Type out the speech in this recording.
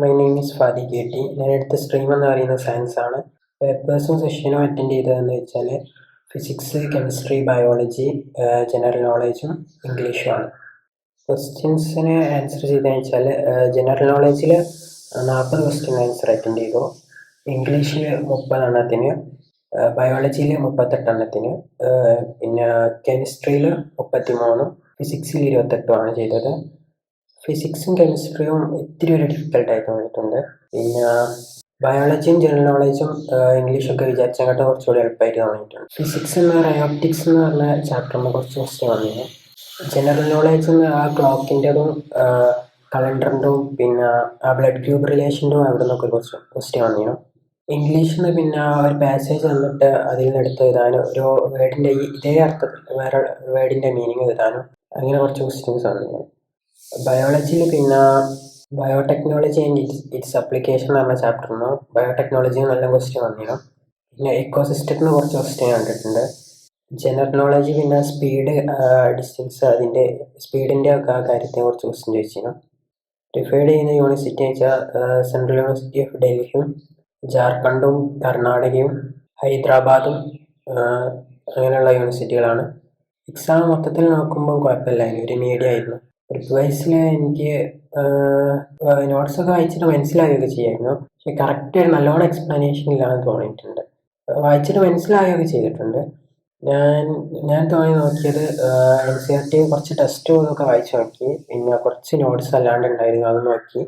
My name is Fadi KT. ഞാൻ എടുത്ത stream എന്ന് പറയുന്നത് സയൻസ് ആണ്. പേപ്പേഴ്സും സെഷനും അറ്റൻഡ് ചെയ്തതെന്ന് വെച്ചാൽ ഫിസിക്സ്, കെമിസ്ട്രി, ബയോളജി, ജനറൽ നോളേജും ഇംഗ്ലീഷുമാണ്. ക്വസ്റ്റ്യൻസിന് ആൻസർ ചെയ്തതെന്ന് വെച്ചാൽ ജനറൽ നോളേജിൽ 40 ക്വസ്റ്റ്യൻ ആൻസർ അറ്റൻഡ് ചെയ്തു, ഇംഗ്ലീഷിൽ 30 എണ്ണത്തിന്, ബയോളജിയിൽ 38 എണ്ണത്തിന്, പിന്നെ കെമിസ്ട്രിയിൽ 33, ഫിസിക്സിൽ 28 ചെയ്തത്. ഫിസിക്സും കെമിസ്ട്രിയും ഇത്തിരി ഒരു ഡിഫിക്കൽട്ടായി തോന്നിയിട്ടുണ്ട്. പിന്നെ ബയോളജിയും ജനറൽ നോളേജും ഇംഗ്ലീഷൊക്കെ വിചാരിച്ചങ്ങോട്ട് കുറച്ചുകൂടി എളുപ്പമായിട്ട് തോന്നിയിട്ടുണ്ട്. ഫിസിക്സ് എന്ന് റയോപ്റ്റിക്സ് എന്ന് പറഞ്ഞ ചാപ്റ്ററിന് കുറച്ച് ക്വസ്റ്റ്യൻ വന്നിരുന്നു. ജനറൽ നോളേജ് ആ ക്ലോക്കിൻ്റെതും കലണ്ടറിൻ്റെയും പിന്നെ ആ ബ്ലഡ് ഗ്രൂപ്പ് റിലേഷൻ്റെയും അവിടെ നിന്നൊക്കെ കുറച്ച് ക്വസ്റ്റ്യൻ വന്നിരുന്നു. ഇംഗ്ലീഷിൽ നിന്ന് പിന്നെ ഒരു പാസേജ് വന്നിട്ട് അതിൽ നിന്ന് എടുത്ത് എഴുതാനും ഒരു വേർഡിൻ്റെ ഇതേ അർത്ഥത്തിൽ വേറെ വേർഡിൻ്റെ മീനിങ് എഴുതാനും അങ്ങനെ കുറച്ച് ക്വസ്റ്റ്യൻസ് വന്നിരുന്നു. ബയോളജിയിൽ പിന്നെ ബയോടെക്നോളജി ആൻഡ് ഇറ്റ്സ് അപ്ലിക്കേഷൻ എന്ന് പറഞ്ഞ ചാപ്റ്ററിന് ബയോടെക്നോളജി നല്ല ക്വസ്റ്റ്യൻ വന്നിരുന്നു. പിന്നെ ഇക്കോസിസ്റ്റത്തിന് കുറച്ച് ക്വസ്റ്റ്യൻ കണ്ടിട്ടുണ്ട്. ജനറൽ നോളജ് പിന്നെ സ്പീഡ്, ഡിസ്റ്റൻസ്, അതിൻ്റെ സ്പീഡിൻ്റെ ഒക്കെ ആ കാര്യത്തെ കുറച്ച് ക്വസ്റ്റ്യൻ ചോദിച്ചിരുന്നു. പ്രിഫേർഡ് ചെയ്യുന്ന യൂണിവേഴ്സിറ്റി വെച്ചാൽ സെൻട്രൽ യൂണിവേഴ്സിറ്റി ഓഫ് ഡൽഹിയും ജാർഖണ്ഡും കർണാടകയും ഹൈദരാബാദും അങ്ങനെയുള്ള യൂണിവേഴ്സിറ്റികളാണ്. എക്സാം മൊത്തത്തിൽ നോക്കുമ്പോൾ കുഴപ്പമില്ലായിരുന്നു, ഒരു മീഡിയം ആയിരുന്നു. പ്രിപ്വൈസിൽ എനിക്ക് നോട്ട്സൊക്കെ വായിച്ചിട്ട് മനസ്സിലാവുകയൊക്കെ ചെയ്യായിരുന്നു, പക്ഷെ കറക്റ്റ് നല്ലോണം എക്സ്പ്ലനേഷൻ ഇല്ലാന്ന് തോന്നിയിട്ടുണ്ട്. വായിച്ചിട്ട് മനസ്സിലാവുകയൊക്കെ ചെയ്തിട്ടുണ്ട്. ഞാൻ നോക്കിയത് NCERT കുറച്ച് ടെസ്റ്റുകളൊക്കെ വായിച്ചു നോക്കി, പിന്നെ കുറച്ച് നോട്ട്സ് അല്ലാണ്ട് ഉണ്ടായിരുന്നു അത് നോക്കി.